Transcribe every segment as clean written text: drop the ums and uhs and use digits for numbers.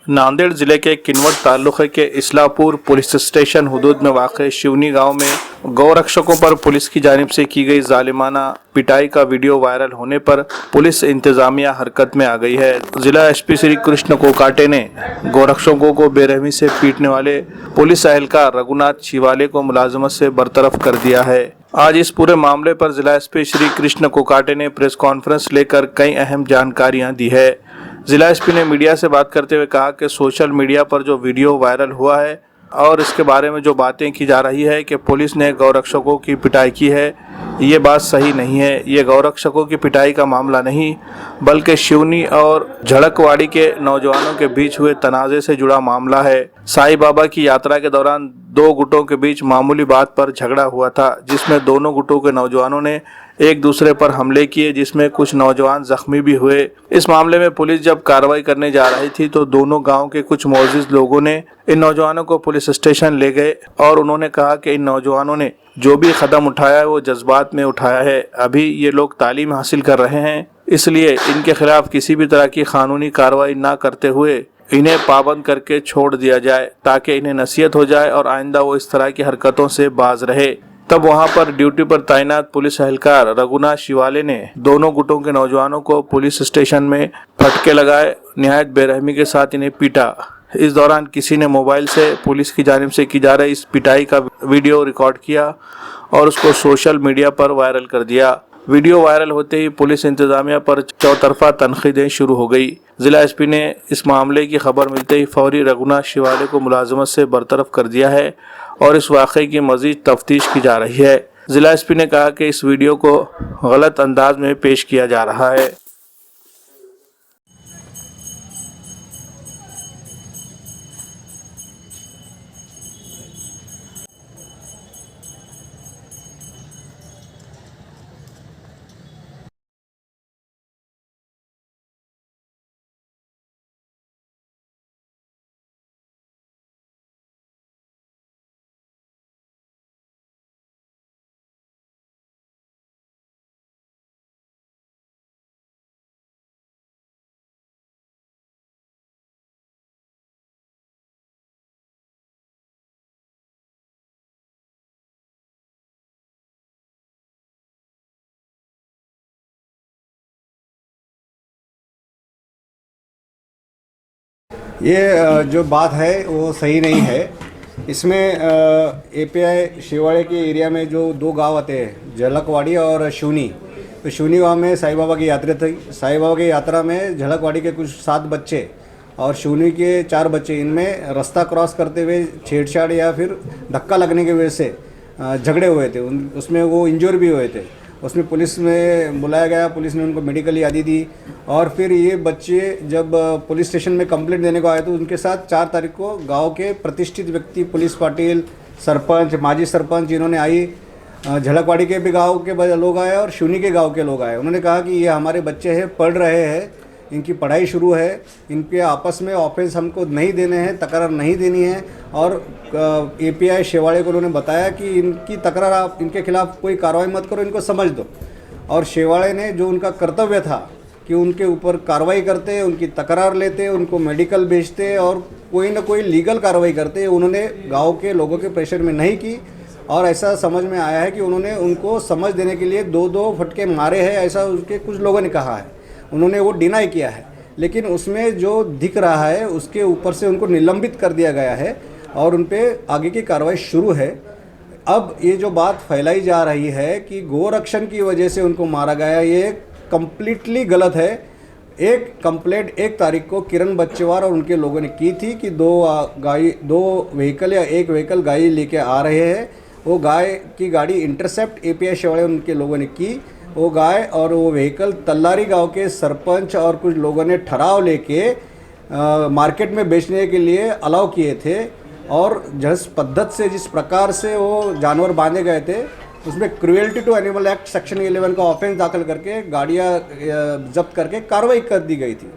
नांदेड़ जिले के किनवट तालुके के इस्लापुर पुलिस स्टेशन हुदूद में वाक़ शिवनी गांव में गौरक्षकों पर पुलिस की जानिब से की गई जालिमाना पिटाई का वीडियो वायरल होने पर पुलिस इंतजामिया हरकत में आ गई है। जिला एसपी श्री कृष्ण कोकाटे ने गौरक्षकों को बेरहमी से पीटने वाले पुलिस एहलकार रघुनाथ शिवाले को मुलाजमत से बरतरफ कर दिया है। आज इस पूरे मामले पर जिला एसपी श्री कृष्ण कोकाटे ने प्रेस कॉन्फ्रेंस लेकर कई अहम जानकारियां दी है। जिला एसपी ने मीडिया से बात करते हुए कहा कि सोशल मीडिया पर जो वीडियो वायरल हुआ है और इसके बारे में जो बातें की जा रही है कि पुलिस ने गौरक्षकों की पिटाई की है, ये बात सही नहीं है। ये गौरक्षकों की पिटाई का मामला नहीं बल्कि शिवनी और झड़कवाड़ी के नौजवानों के बीच हुए तनाज़े से जुड़ा मामला है। साईं बाबा की यात्रा के दौरान दो गुटों के बीच मामूली बात पर झगड़ा हुआ था, जिसमें दोनों गुटों के नौजवानों ने एक दूसरे पर हमले किए, जिसमें कुछ नौजवान जख्मी भी हुए। इस मामले में पुलिस जब कार्रवाई करने जा रही थी तो दोनों गांव के कुछ मोअज़्ज़िज़ लोगों ने इन नौजवानों को पुलिस स्टेशन ले गए और उन्होंने कहा कि इन नौजवानों ने जो भी कदम उठाया है वो जज्बात में उठाया है। अभी ये लोग तालीम हासिल कर रहे हैं, इसलिए इनके खिलाफ किसी भी तरह की कानूनी कार्रवाई ना करते हुए इन्हें पाबंद करके छोड़ दिया जाए ताकि इन्हें नसीहत हो जाए और आइंदा वो इस तरह की हरकतों से बाज रहे। तब वहां पर ड्यूटी पर तैनात पुलिस एहलकार रघुनाथ शिवाले ने दोनों गुटों के नौजवानों को पुलिस स्टेशन में फटके लगाए, निहायत बेरहमी के साथ इन्हें पीटा। इस दौरान किसी ने मोबाइल से पुलिस की जानिब से की जा रही इस पिटाई का वीडियो रिकॉर्ड किया और उसको सोशल मीडिया पर वायरल कर दिया। वीडियो वायरल होते ही पुलिस इंतजामिया पर चौतरफा तनकीदें शुरू हो गई। जिला एसपी ने इस मामले की खबर मिलते ही फौरी रघुनाथ शिवाले को मुलाजमत से बरतरफ कर दिया है और इस वाक़े की मज़ीद तफ्तीश की जा रही है। जिला एसपी ने कहा कि इस वीडियो को गलत अंदाज में पेश किया जा रहा है। ये जो बात है वो सही नहीं है। इसमें एपीआई शिवाड़े के एरिया में जो दो गांव आते हैं, झलकवाड़ी और शिवनी, तो शिवनी गांव में साईं बाबा की यात्रा थी। साईं बाबा की यात्रा में झलकवाड़ी के कुछ 7 बच्चे और शिवनी के 4 बच्चे, इनमें रास्ता क्रॉस करते हुए छेड़छाड़ या फिर धक्का लगने की वजह से झगड़े हुए थे। उसमें वो इंजर भी हुए थे। उसमें पुलिस में बुलाया गया, पुलिस ने उनको मेडिकल यादी दी और फिर ये बच्चे जब पुलिस स्टेशन में कंप्लेंट देने को आए तो उनके साथ 4 तारीख को गांव के प्रतिष्ठित व्यक्ति, पुलिस पाटिल, सरपंच, माजी सरपंच, इन्होंने आई। झलकवाड़ी के भी गांव के लोग आए और शिवनी के गांव के लोग आए। उन्होंने कहा कि ये हमारे बच्चे हैं, पढ़ रहे हैं, इनकी पढ़ाई शुरू है, इनके आपस में ऑफेंस हमको नहीं देने हैं, तकरार नहीं देनी है। और एपीआई शिवाड़े को उन्होंने बताया कि इनकी तकरार, आप इनके खिलाफ कोई कार्रवाई मत करो, इनको समझ दो। और शिवाड़े ने जो उनका कर्तव्य था कि उनके ऊपर कार्रवाई करते, उनकी तकरार लेते, उनको मेडिकल भेजते और कोई ना कोई लीगल कार्रवाई करते, उन्होंने गाँव के लोगों के प्रेशर में नहीं की। और ऐसा समझ में आया है कि उन्होंने उनको समझ देने के लिए 2-2 फटके मारे हैं, ऐसा उसके कुछ लोगों ने कहा है। उन्होंने वो डिनाई किया है, लेकिन उसमें जो दिख रहा है उसके ऊपर से उनको निलंबित कर दिया गया है और उन पर आगे की कार्रवाई शुरू है। अब ये जो बात फैलाई जा रही है कि गोरक्षण की वजह से उनको मारा गया, ये कम्प्लीटली गलत है। एक कंप्लेंट 1 तारीख को किरण बच्चेवार और उनके लोगों ने की थी कि 2 व्हीकल या 1 व्हीकल गाय लेके आ रहे हैं। वो गाय की गाड़ी इंटरसेप्ट एपीआई शिवाड़े उनके लोगों ने की। वो गाय और वो व्हीकल तल्लारी गांव के सरपंच और कुछ लोगों ने ठहराव लेके मार्केट में बेचने के लिए अलाउ किए थे। और जिस पद्धत से, जिस प्रकार से वो जानवर बांधे गए थे, उसमें cruelty to animal act section 11 का ऑफेंस दाखिल करके गाड़ियाँ जब्त करके कार्रवाई कर दी गई थी।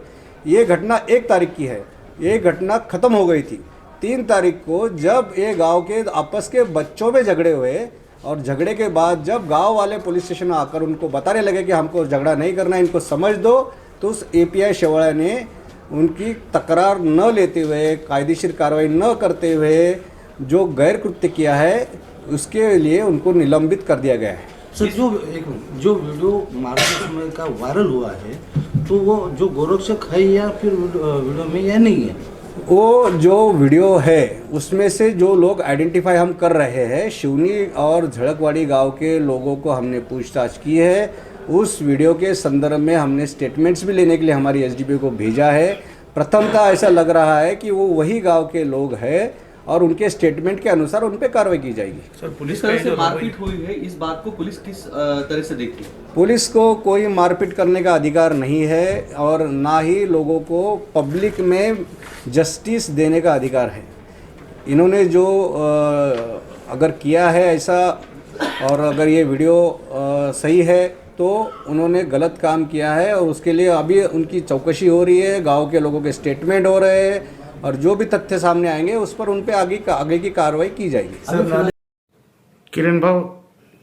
ये घटना 1 तारीख की है। ये घटना ख़त्म हो गई थी 3 तारीख को, जब ये गांव के आपस के बच्चों में झगड़े हुए और झगड़े के बाद जब गांव वाले पुलिस स्टेशन में आकर उनको बताने लगे कि हमको झगड़ा नहीं करना है, इनको समझ दो, तो उस एपीआई शिवाड़े ने उनकी तकरार न लेते हुए, कायदेशीर कार्रवाई न करते हुए जो गैर कृत्य किया है उसके लिए उनको निलंबित कर दिया गया है। सर, जो वीडियो मारते समय का वायरल हुआ है, तो वो जो गोरक्षक है या फिर वीडियो में या नहीं है? वो जो वीडियो है उसमें से जो लोग आइडेंटिफाई हम कर रहे हैं, शिवनी और झड़कवाड़ी गांव के लोगों को हमने पूछताछ की है। उस वीडियो के संदर्भ में हमने स्टेटमेंट्स भी लेने के लिए हमारी एसडीपीओ को भेजा है। प्रथमतः ऐसा लग रहा है कि वो वही गांव के लोग हैं और उनके स्टेटमेंट के अनुसार उन पर कार्रवाई की जाएगी। सर, पुलिस तरह से मारपीट हुई है, इस बात को पुलिस किस तरह से देखती है? पुलिस को कोई मारपीट करने का अधिकार नहीं है और ना ही लोगों को पब्लिक में जस्टिस देने का अधिकार है। इन्होंने जो अगर किया है ऐसा और अगर ये वीडियो सही है तो उन्होंने गलत काम किया है और उसके लिए अभी उनकी चौकसी हो रही है, गांव के लोगों के स्टेटमेंट हो रहे हैं और जो भी तथ्य सामने आएंगे उस पर उन पे आगे की कार्रवाई की जाएगी। किरण भाऊ,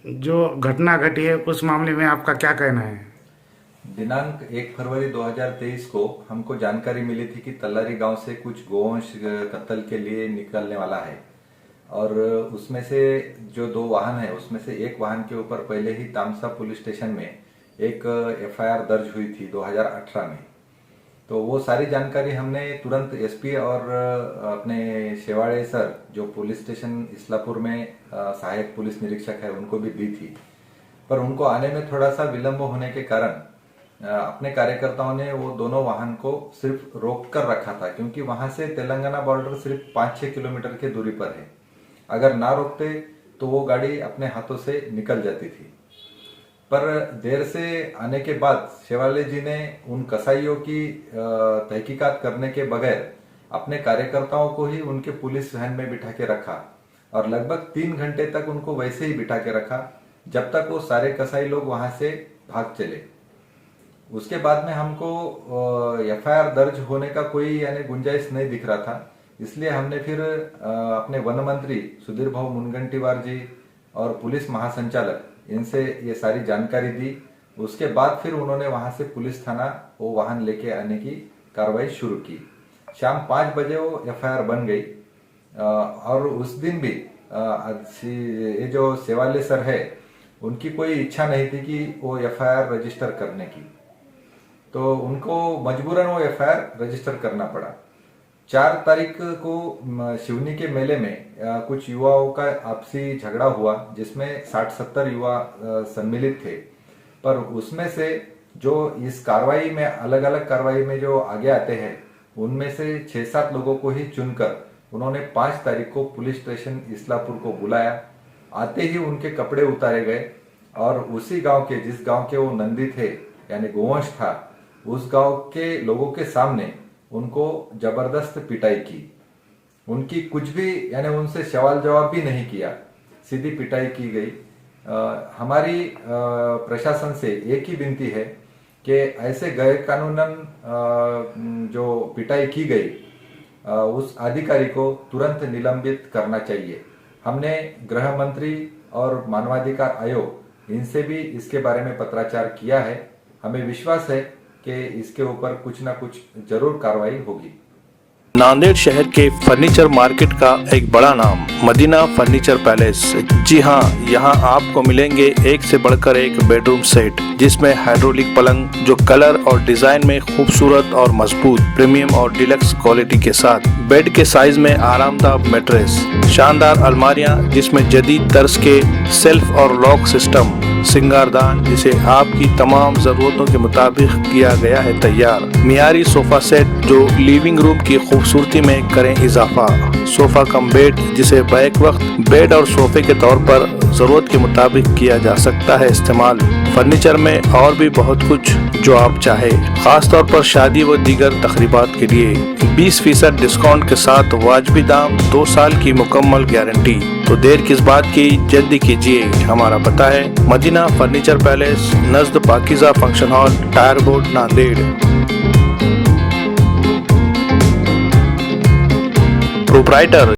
जो घटना घटी है उस मामले में आपका क्या कहना है? दिनांक 1 फरवरी 2023 को हमको जानकारी मिली थी कि तल्लारी गांव से कुछ गोवंश कत्ल के लिए निकलने वाला है और उसमें से जो 2 वाहन है उसमें से एक वाहन के ऊपर पहले ही तामसा पुलिस स्टेशन में एक एफआईआर दर्ज हुई थी 2018 में। तो वो सारी जानकारी हमने तुरंत एसपी और अपने शेवाड़े सर जो पुलिस स्टेशन इस्लापुर में सहायक पुलिस निरीक्षक है उनको भी दी थी, पर उनको आने में थोड़ा सा विलंब होने के कारण अपने कार्यकर्ताओं ने वो दोनों वाहन को सिर्फ रोक कर रखा था, क्योंकि वहां से तेलंगाना बॉर्डर सिर्फ 5-6 किलोमीटर की दूरी पर है। अगर ना रोकते तो वो गाड़ी अपने हाथों से निकल जाती थी। पर देर से आने के बाद शेवाले जी ने उन कसाईयों की तहकीकात करने के बगैर अपने कार्यकर्ताओं को ही उनके पुलिस वैन में बिठा के रखा और लगभग 3 घंटे तक उनको वैसे ही बिठा के रखा जब तक वो सारे कसाई लोग वहां से भाग चले। उसके बाद में हमको एफआईआर दर्ज होने का कोई यानी गुंजाइश नहीं दिख रहा था, इसलिए हमने फिर अपने वन मंत्री सुधीर भाऊ मुनगंटीवार जी और पुलिस महासंचालक इनसे ये सारी जानकारी दी। उसके बाद फिर उन्होंने वहां से पुलिस थाना वो वाहन लेके आने की कार्रवाई शुरू की। शाम 5 बजे वो एफआईआर बन गई और उस दिन भी ये जो सेवाले सर है उनकी कोई इच्छा नहीं थी कि वो एफआईआर रजिस्टर करने की, तो उनको मजबूरन वो एफआईआर रजिस्टर करना पड़ा। 4 तारीख को शिवनी के मेले में कुछ युवाओं का आपसी झगड़ा हुआ जिसमें 60-70 युवा सम्मिलित थे, पर उसमें से जो इस कार्रवाई में अलग अलग कार्रवाई में जो आगे आते हैं उनमें से 6-7 लोगों को ही चुनकर उन्होंने 5 तारीख को पुलिस स्टेशन इस्लापुर को बुलाया। आते ही उनके कपड़े उतारे गए और उसी गांव के जिस गांव के वो नंदी थे यानी गोवंश था उस गांव के लोगों के सामने उनको जबरदस्त पिटाई की। उनकी कुछ भी यानी उनसे सवाल जवाब भी नहीं किया, सीधी पिटाई की गई। हमारी प्रशासन से एक ही विनती है कि ऐसे गैर कानूनन जो पिटाई की गई उस अधिकारी को तुरंत निलंबित करना चाहिए। हमने गृह मंत्री और मानवाधिकार आयोग इनसे भी इसके बारे में पत्राचार किया है। हमें विश्वास है कि इसके ऊपर कुछ ना कुछ जरूर कार्रवाई होगी। नांदेड़ शहर के फर्नीचर मार्केट का एक बड़ा नाम मदीना फर्नीचर पैलेस। जी हाँ, यहाँ आपको मिलेंगे एक से बढ़कर एक बेडरूम सेट जिसमें हाइड्रोलिक पलंग जो कलर और डिजाइन में खूबसूरत और मजबूत प्रीमियम और डिलक्स क्वालिटी के साथ, बेड के साइज में आरामदायक मैट्रेस, शानदार अलमारियाँ जिसमें जदीद तर्ज के सेल्फ और लॉक सिस्टम, सिंगारदान जिसे आपकी तमाम जरूरतों के मुताबिक किया गया है तैयार, मियारी सोफा सेट जो लिविंग रूम की खूबसूरती में करें इजाफा, सोफा कम बेड जिसे बैक वक्त बेड और सोफे के तौर पर जरूरत के मुताबिक किया जा सकता है इस्तेमाल। फर्नीचर में और भी बहुत कुछ जो आप चाहे, खास तौर पर शादी व दीगर तकरीबात के लिए 20% डिस्काउंट के साथ वाजबी दाम, 2 साल की मुकम्मल गारंटी। तो देर किस बात की, जल्दी कीजिए। हमारा पता है मदीना फर्नीचर पैलेस, नज़द Pakiza function hall, tyre board, Nanded. Proprietor